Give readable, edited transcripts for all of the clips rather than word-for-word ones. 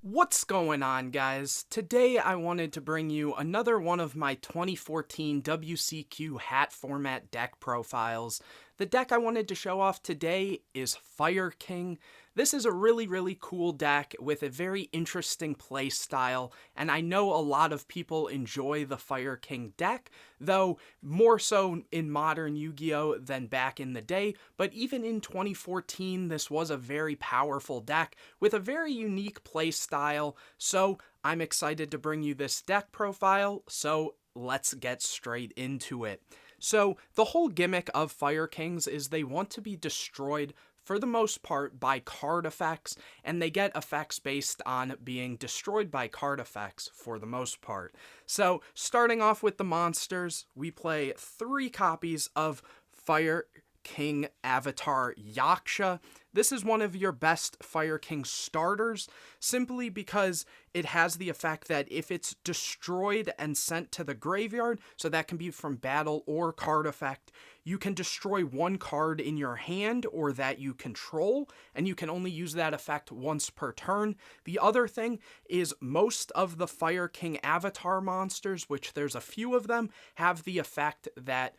What's going on, guys? Today I wanted to bring you another one of my 2014 WCQ hat format deck profiles. The deck I wanted to show off today is Fire King. This is a really cool deck with a very interesting play style, and I know a lot of people enjoy the Fire King deck, though more so in modern Yu-Gi-Oh! Than back in the day, but even in 2014 this was a very powerful deck with a very unique play style, so I'm excited to bring you this deck profile, so let's get straight into it. So the whole gimmick of Fire Kings is they want to be destroyed for the most part by card effects, and they get effects based on being destroyed by card effects for the most part. So starting off with the monsters, we play 3 copies of Fire King Avatar Yaksha. This is one of your best Fire King starters, simply because it has the effect that if it's destroyed and sent to the graveyard, so that can be from battle or card effect, you can destroy one card in your hand or that you control, and you can only use that effect once per turn. The other thing is most of the Fire King Avatar monsters, which there's a few of them, have the effect that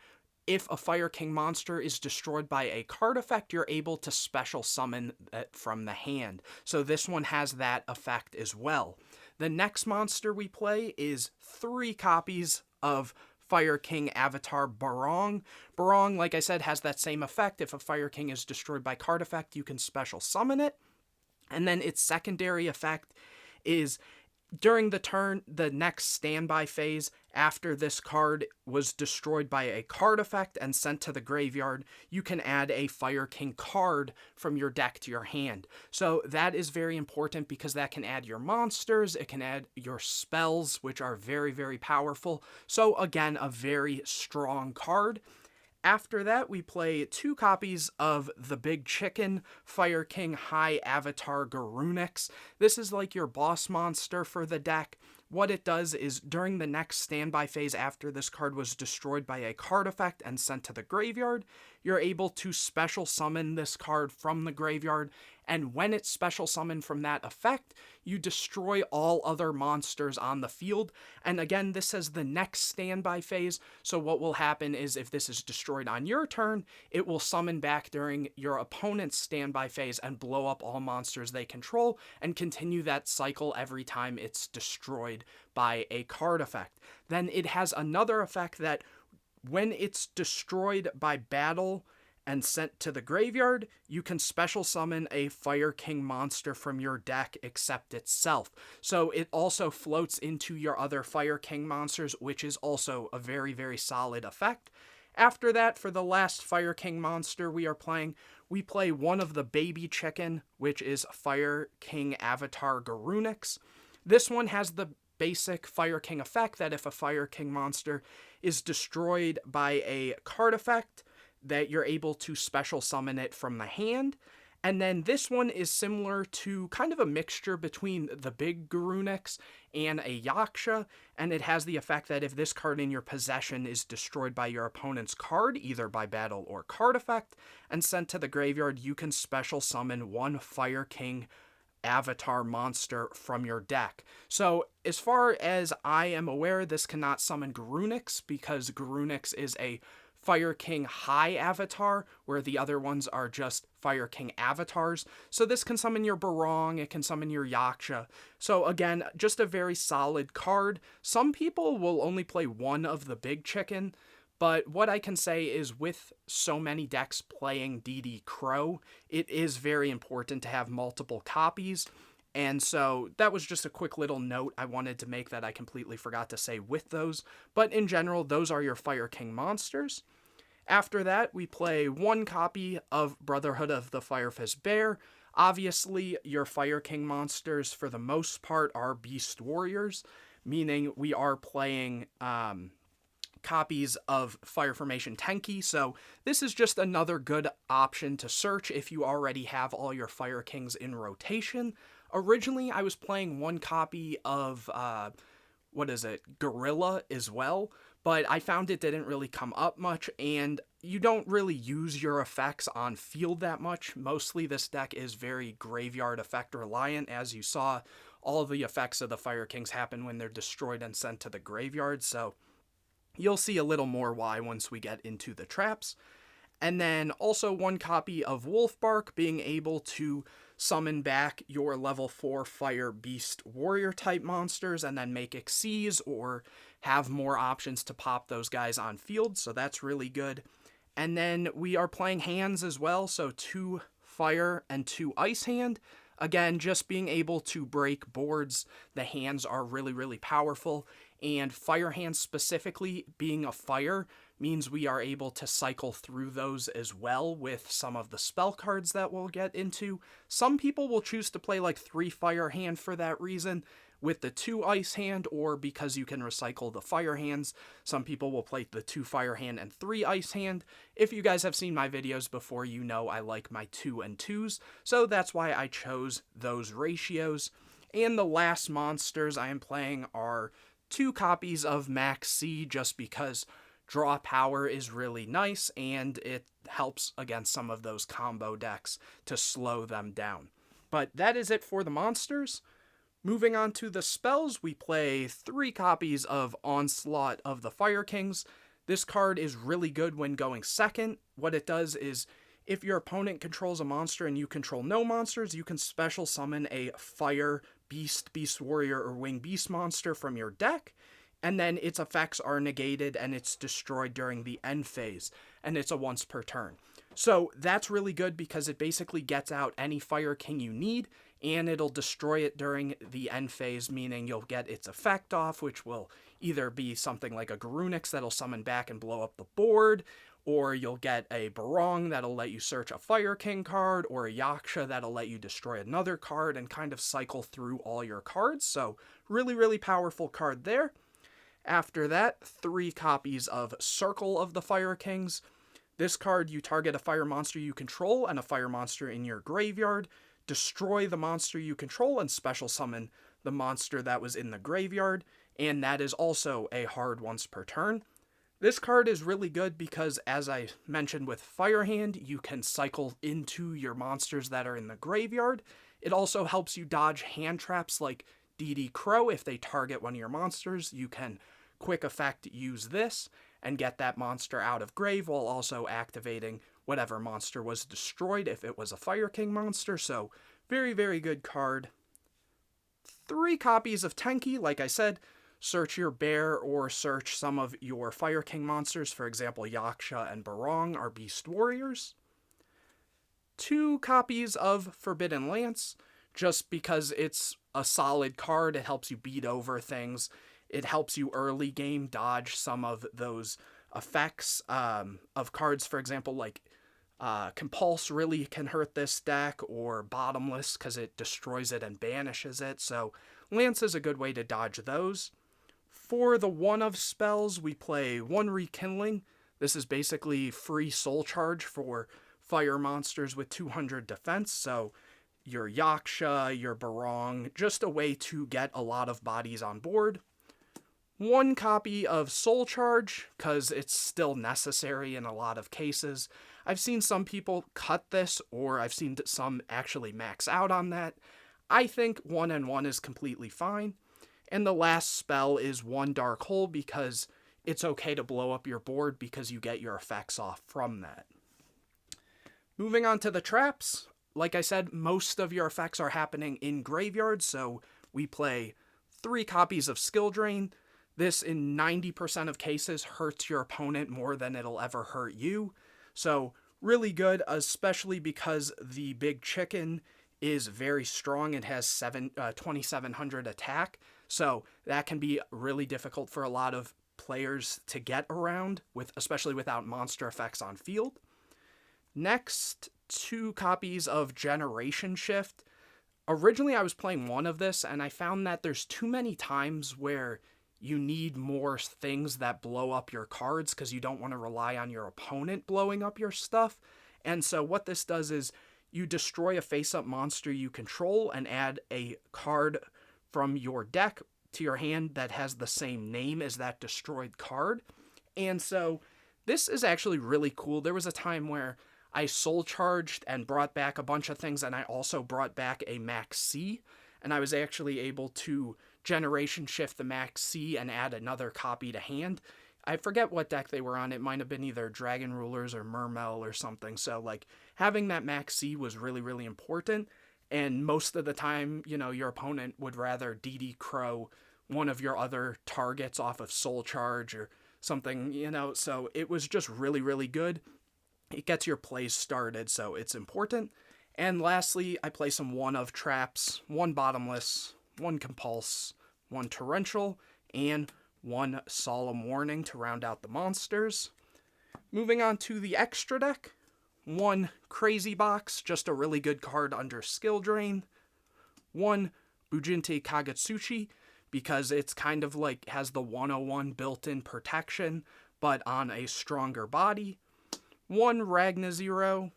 if a Fire King monster is destroyed by a card effect, you're able to special summon it from the hand. So this one has that effect as well. The next monster we play is 3 copies of Fire King Avatar Barong. Barong, like I said, has that same effect. If a Fire King is destroyed by card effect, you can special summon it. And then its secondary effect is during the next standby phase, after this card was destroyed by a card effect and sent to the graveyard, you can add a Fire King card from your deck to your hand. So that is very important because that can add your monsters, it can add your spells, which are very powerful. So again, a very strong card. After that, we play 2 copies of the Big Chicken Fire King High Avatar Garunix. This is like your boss monster for the deck. What it does is during the next standby phase after this card was destroyed by a card effect and sent to the graveyard, you're able to special summon this card from the graveyard, and when it's special summoned from that effect, you destroy all other monsters on the field. And again, this says the next standby phase, so what will happen is if this is destroyed on your turn, it will summon back during your opponent's standby phase and blow up all monsters they control, and continue that cycle every time it's destroyed by a card effect. Then it has another effect that when it's destroyed by battle and sent to the graveyard, you can special summon a Fire King monster from your deck except itself. So it also floats into your other Fire King monsters, which is also a very solid effect. After that, for the last Fire King monster we play one of the Baby Chicken, which is Fire King Avatar Garunix. This one has the basic Fire King effect that if a Fire King monster is destroyed by a card effect, that you're able to special summon it from the hand. And then this one is similar to kind of a mixture between the big Garunix and a Yaksha, and it has the effect that if this card in your possession is destroyed by your opponent's card, either by battle or card effect, and sent to the graveyard, you can special summon one Fire King Avatar monster from your deck. So as far as I am aware, this cannot summon Garunix because Garunix is a Fire King High Avatar, where the other ones are just Fire King Avatars. So this can summon your Barong, it can summon your Yaksha. So again, just a very solid card. Some people will only play one of the Big Chicken, but what I can say is with so many decks playing DD Crow, it is very important to have multiple copies. And so that was just a quick little note I wanted to make that I completely forgot to say with those. But in general, those are your Fire King monsters. After that, we play 1 copy of Brotherhood of the Firefist Bear. Obviously, your Fire King monsters, for the most part, are Beast Warriors, meaning we are playing copies of Fire Formation Tenki, so this is just another good option to search if you already have all your Fire Kings in rotation. Originally, I was playing 1 copy of, Gorilla as well, but I found it didn't really come up much, and you don't really use your effects on field that much. Mostly this deck is very graveyard effect reliant, as you saw all of the effects of the Fire Kings happen when they're destroyed and sent to the graveyard, so you'll see a little more why once we get into the traps. And then also 1 copy of Wolfbark, being able to summon back your level 4 Fire Beast Warrior type monsters and then make Xyz or have more options to pop those guys on field, so that's really good. And then we are playing hands as well, so 2 fire and 2 ice hand. Again, just being able to break boards, the hands are really, really powerful. And fire hands specifically, being a fire, means we are able to cycle through those as well with some of the spell cards that we'll get into. Some people will choose to play like 3 fire hand for that reason, with the 2 ice hand, or because you can recycle the fire hands, some people will play the 2 fire hand and 3 ice hand. If you guys have seen my videos before, you know I like my 2 and 2s, so that's why I chose those ratios. And the last monsters I am playing are 2 copies of Max C, just because draw power is really nice and it helps against some of those combo decks to slow them down. But that is it for the monsters. Moving on to the spells, we play 3 copies of Onslaught of the Fire Kings. This card is really good when going second. What it does is, if your opponent controls a monster and you control no monsters, you can special summon a Fire Beast, Beast Warrior, or Winged Beast monster from your deck, and then its effects are negated and it's destroyed during the end phase, and it's a once per turn. So that's really good because it basically gets out any Fire King you need, and it'll destroy it during the end phase, meaning you'll get its effect off, which will either be something like a Garunix that'll summon back and blow up the board, or you'll get a Barong that'll let you search a Fire King card, or a Yaksha that'll let you destroy another card and kind of cycle through all your cards. So really, really powerful card there. After that, 3 copies of Circle of the Fire Kings. This card, you target a fire monster you control and a fire monster in your graveyard, destroy the monster you control, and special summon the monster that was in the graveyard, and that is also a hard once per turn. This card is really good because, as I mentioned with Firehand, you can cycle into your monsters that are in the graveyard. It also helps you dodge hand traps like DD Crow. If they target one of your monsters, you can quick effect use this and get that monster out of grave while also activating whatever monster was destroyed if it was a Fire King monster. So very, very good card. 3 copies of Tenki, like I said. Search your bear or search some of your Fire King monsters. For example, Yaksha and Barong are Beast Warriors. 2 copies of Forbidden Lance, just because it's a solid card. It helps you beat over things. It helps you early game dodge some of those effects of cards, for example, like Compulse really can hurt this deck, or Bottomless because it destroys it and banishes it. So Lance is a good way to dodge those. For the one-of spells, we play 1 Rekindling. This is basically free soul charge for fire monsters with 200 defense. So your Yaksha, your Barong, just a way to get a lot of bodies on board. 1 copy of Soul Charge, because it's still necessary in a lot of cases. I've seen some people cut this, or I've seen some actually max out on that. I think 1 and 1 is completely fine. And the last spell is 1 Dark Hole, because it's okay to blow up your board because you get your effects off from that. Moving on to the traps. Like I said, most of your effects are happening in graveyards, so we play 3 copies of Skill Drain. This, in 90% of cases, hurts your opponent more than it'll ever hurt you. So, really good, especially because the big chicken is very strong. It has 2,700 attack. So, that can be really difficult for a lot of players to get around, especially without monster effects on field. Next, 2 copies of Generation Shift. Originally, I was playing 1 of this, and I found that there's too many times where you need more things that blow up your cards because you don't want to rely on your opponent blowing up your stuff. And so what this does is you destroy a face-up monster you control and add a card from your deck to your hand that has the same name as that destroyed card. And so this is actually really cool. There was a time where I soul charged and brought back a bunch of things, and I also brought back a Max C. and I was actually able to generation shift the max C and add another copy to hand. I forget what deck they were on. It might have been either Dragon Rulers or Mermail or something. So, like, having that max C was really, really important. And most of the time, you know, your opponent would rather DD Crow one of your other targets off of Soul Charge or something, you know. So it was just really, really good. It gets your plays started, so it's important. And lastly, I play some one of traps, one bottomless, one compulse, one torrential, and one solemn warning to round out the monsters. Moving on to the extra deck, one crazy box, just a really good card under skill drain. One Bujin Kagetsuchi, because it's kind of like has the 101 built-in protection, but on a stronger body. One Ragna Zero.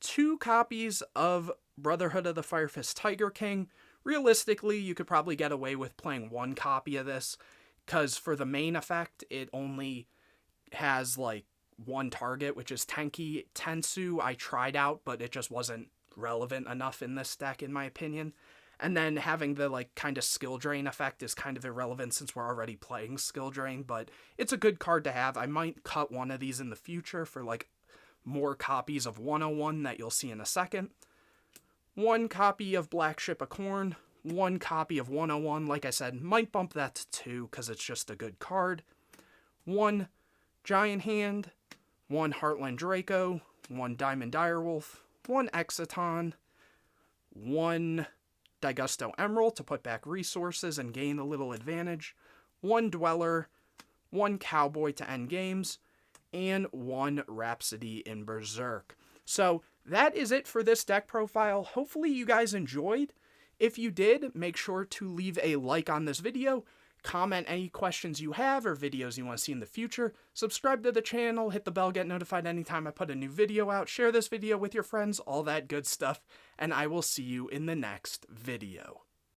2 copies of Brotherhood of the Fire Fist Tiger King. Realistically, you could probably get away with playing 1 copy of this, because for the main effect, it only has like 1 target, which is Tenki. Tensu I tried out, but it just wasn't relevant enough in this deck, in my opinion. And then having the like kind of skill drain effect is kind of irrelevant since we're already playing skill drain, but it's a good card to have. I might cut one of these in the future for like more copies of 101 that you'll see in a second. 1 copy of Black Ship of Corn. 1 copy of 101, like I said, might bump that to 2 because it's just a good card. 1 Giant Hand, 1 Heartland Draco, 1 Diamond Direwolf, 1 Exciton, 1 Daigusto Emerald to put back resources and gain a little advantage, 1 Dweller, 1 Cowboy to end games, and 1 Rhapsody in Berserk. So that is it for this deck profile. Hopefully you guys enjoyed. If you did, make sure to leave a like on this video, comment any questions you have or videos you want to see in the future, subscribe to the channel, hit the bell, get notified anytime I put a new video out, share this video with your friends, all that good stuff, and I will see you in the next video.